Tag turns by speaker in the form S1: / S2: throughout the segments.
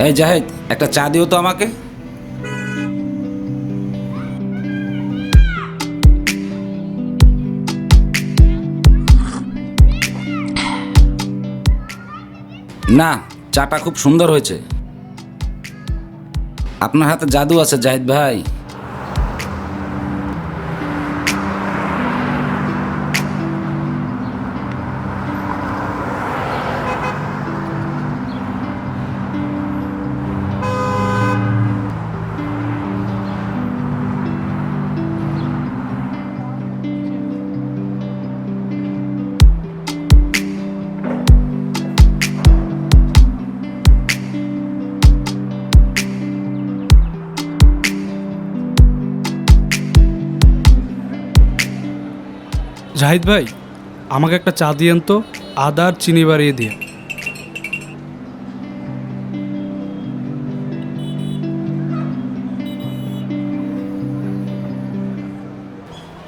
S1: এই জাহেদ, একটা চা দিও তো আমাকে। না, চাটা খুব সুন্দর হয়েছে। আপনার হাতে জাদু আছে জাহিদ ভাই।
S2: জাহিদ ভাই, আমাকে একটা চা দিয়েন তো, আদা আর চিনি বাড়িয়ে দিয়ে।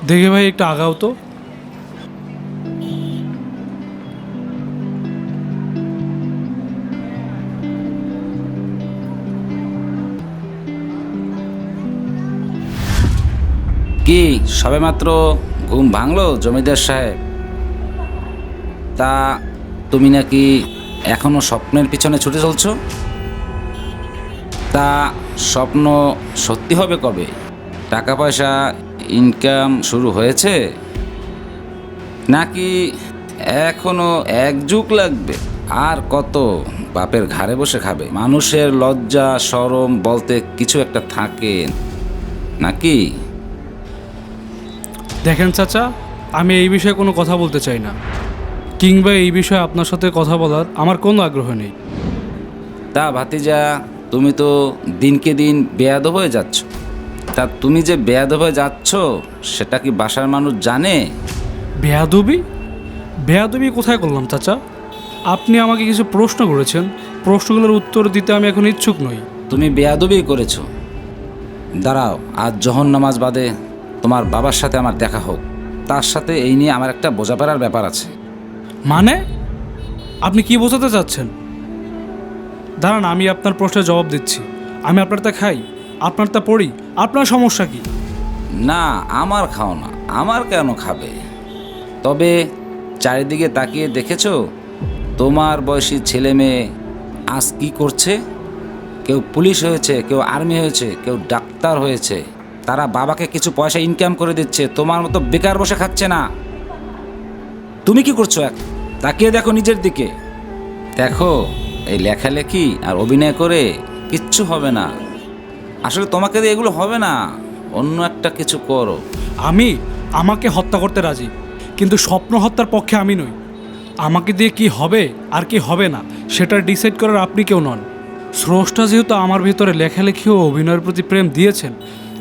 S2: দেখে ভাই একটু আগাও তো।
S1: কি সবেমাত্র ঘুম ভাঙলো জমিদার সাহেব? তা তুমি নাকি এখনো স্বপ্নের পিছনে ছুটে চলছো? তা স্বপ্ন সত্যি হবে কবে? টাকা পয়সা ইনকাম শুরু হয়েছে নাকি এখনো এক যুগ লাগবে? আর কত বাপের ঘাড়ে বসে খাবে? মানুষের লজ্জা শরম বলতে কিছু একটা থাকে নাকি?
S2: দেখেন চাচা, আমি এই বিষয়ে কোনো কথা বলতে চাই না, কিংবা এই বিষয়ে আপনার সাথে কথা বলার আমার কোনো আগ্রহ নেই।
S1: তা ভাতিজা, তুমি তো দিনকে দিন বেয়াদব হয়ে যাচ্ছ। তা তুমি যে বেয়াদব হয়ে যাচ্ছ সেটা কি বাসার মানুষ জানে?
S2: বেয়াদবি? বেয়াদবি কোথায় করলাম চাচা? আপনি আমাকে কিছু প্রশ্ন করেছেন, প্রশ্নগুলোর উত্তর দিতে আমি এখন ইচ্ছুক নই।
S1: তুমি বেয়াদবি করেছো। দাঁড়াও, আজ জহর নামাজ বাদে তোমার বাবার সাথে আমার দেখা হোক। তার সাথে এই নিয়ে আমার একটা বোঝাপড়ার ব্যাপার আছে।
S2: মানে আপনি কি বোঝাতে চাচ্ছেন? দাঁড়ান, আমি আপনার প্রশ্নের জবাব দিচ্ছি। আমি আপনারটা খাই, আপনারটা পড়ি, আপনার সমস্যা কি?
S1: না, আমার খাও না, আমার কেন খাবে? তবে চারিদিকে তাকিয়ে দেখেছো তোমার বয়সী ছেলে মেয়ে আজ কি করছে? কেউ পুলিশ হয়েছে, কেউ আর্মি হয়েছে, কেউ ডাক্তার হয়েছে। তারা বাবাকে কিছু পয়সা ইনকাম করে দিচ্ছে, তোমার মতো বেকার বসে খাচ্ছে না। তুমি কি করছো? তাকিয়ে দেখো নিজের দিকে। দেখো, এই লেখালেখি আর অভিনয় করে কিচ্ছু হবে না। আসলে তোমাকে দিয়ে এগুলো হবে না, অন্য একটা কিছু করো।
S2: আমাকে হত্যা করতে রাজি, কিন্তু স্বপ্ন হত্যার পক্ষে আমি নই। আমাকে দিয়ে কি হবে আর কি হবে না সেটা ডিসাইড করার আপনি কেউ নন। স্রষ্টা যেহেতু আমার ভিতরে লেখালেখি ও অভিনয়ের প্রতি প্রেম দিয়েছেন,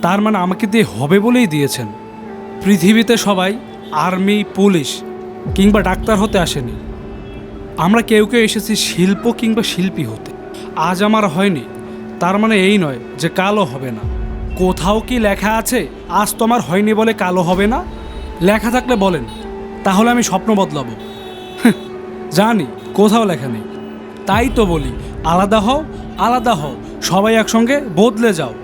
S2: তার মানে আমাকে দিয়ে হবে বলেই দিয়েছেন। পৃথিবীতে সবাই আর্মি, পুলিশ কিংবা ডাক্তার হতে আসেনি। আমরা কেউ কেউ এসেছি শিল্প কিংবা শিল্পী হতে। আজ আমার হয়নি তার মানে এই নয় যে কালও হবে না। কোথাও কি লেখা আছে আজ তোমার হয়নি বলে কালো হবে না? লেখা থাকলে বলেন, তাহলে আমি স্বপ্ন বদলাবো। জানি কোথাও লেখা নেই, তাই তো বলি আলাদা হও, আলাদা হও, সবাই একসঙ্গে বদলে যাও।